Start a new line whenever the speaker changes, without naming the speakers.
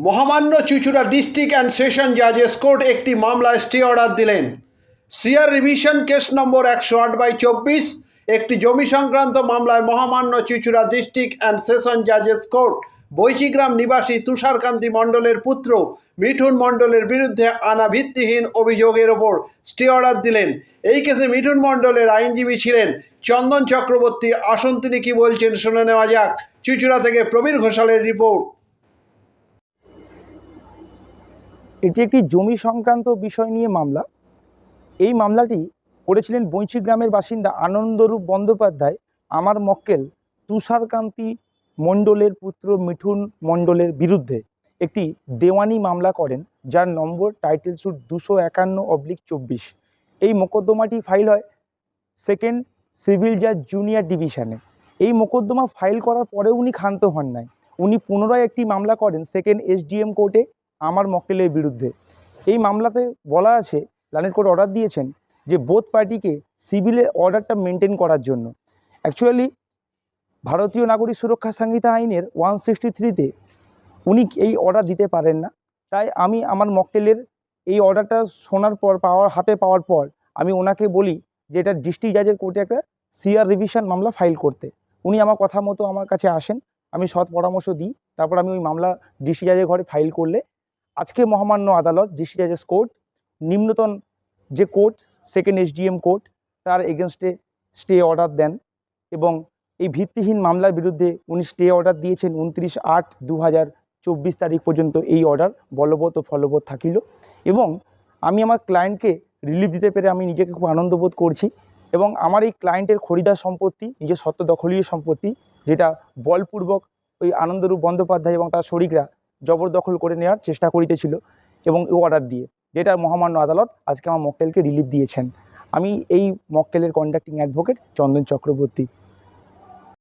মহামান্য চুঁচুড়া district and session জাজেস court একটি মামলায় স্টে অর্ডার দিলেন। সিআর রিভিশন কেস নম্বর 108/24 একটি জমি সংক্রান্ত মামলায় মহামান্য চুঁচুড়া ডিস্ট্রিক্ট অ্যান্ড সেশন জাজেস কোর্ট বৈশিগ্রাম নিবাসী তুষারকান্তি মণ্ডলের পুত্র মিঠুন মণ্ডলের বিরুদ্ধে আনা ভিত্তিহীন অভিযোগের ওপর স্টে অর্ডার দিলেন। এই কেসে মিঠুন মণ্ডলের আইনজীবী ছিলেন চন্দন চক্রবর্তী। আসুন তিনি কি বলছেন শুনে নেওয়া যাক। চুঁচুড়া থেকে প্রবীর ঘোষালের রিপোর্ট।
এটি একটি জমি সংক্রান্ত বিষয় নিয়ে মামলা। এই মামলাটি করেছিলেন বৈঁচি গ্রামের বাসিন্দা আনন্দরূপ বন্দ্যোপাধ্যায় আমার মক্কেল তুষারকান্তি মণ্ডলের পুত্র মিঠুন মণ্ডলের বিরুদ্ধে একটি দেওয়ানি মামলা করেন, যার নম্বর টাইটেল স্যুট 251/24। এই মোকদ্দমাটি ফাইল হয় সেকেন্ড সিভিল জাজ জুনিয়র ডিভিশনে। এই মোকদ্দমা ফাইল করার পরেও উনি ক্ষান্ত হন নাই। উনি পুনরায় একটি মামলা করেন সেকেন্ড এসডিএম কোর্টে আমার মক্কেলের বিরুদ্ধে। এই মামলাতে বলা আছে, লানেট কোর্ট অর্ডার দিয়েছেন যে বোথ পার্টিকে সিভিলের অর্ডারটা মেনটেন করার জন্য। অ্যাকচুয়ালি ভারতীয় নাগরিক সুরক্ষা সংহিতা আইনের 163-তে উনি এই অর্ডার দিতে পারেন না। তাই আমি আমার মক্কেলের এই অর্ডারটা শোনার পর হাতে পাওয়ার পর আমি ওনাকে বলি যে এটা ডিস্ট্রিক্ট জাজের কোর্টে একটা সিআর রিভিশন মামলা ফাইল করতে। উনি আমার কথা মতো আমার কাছে আসেন, আমি সৎ পরামর্শ দিই, তারপর আমি ওই মামলা ডিস্ট্রিক্ট জাজের ঘরে ফাইল করলে আজকে মহামান্য আদালত ডিস্ট্রিক্ট জাজেস কোর্ট নিম্নতন যে কোর্ট সেকেন্ড এসডিএম কোর্ট তার এগেনস্টে স্টে অর্ডার দেন এবং এই ভিত্তিহীন মামলার বিরুদ্ধে উনি স্টে অর্ডার দিয়েছেন 29/8/2024 তারিখ পর্যন্ত। এই অর্ডার বলবৎ ও ফলবৎ থাকিল এবং আমি আমার ক্লায়েন্টকে রিলিফ দিতে পেরে আমি নিজেকে খুব আনন্দ বোধ করছি। এবং আমার এই ক্লায়েন্টের খরিদার সম্পত্তি, নিজের সত্ত্ব দখলীয় সম্পত্তি, যেটা বলপূর্বক ওই আনন্দরূপ বন্দ্যোপাধ্যায় এবং তার শরিকরা জবরদখল করে নেওয়ার চেষ্টা করিতেছিল এবং এই অর্ডার দিয়ে, যেটা মহামান্য আদালত আজকে আমার মক্কেলকে রিলিফ দিয়েছেন। আমি এই মক্কেলের কন্ডাক্টিং অ্যাডভোকেট চন্দন চক্রবর্তী।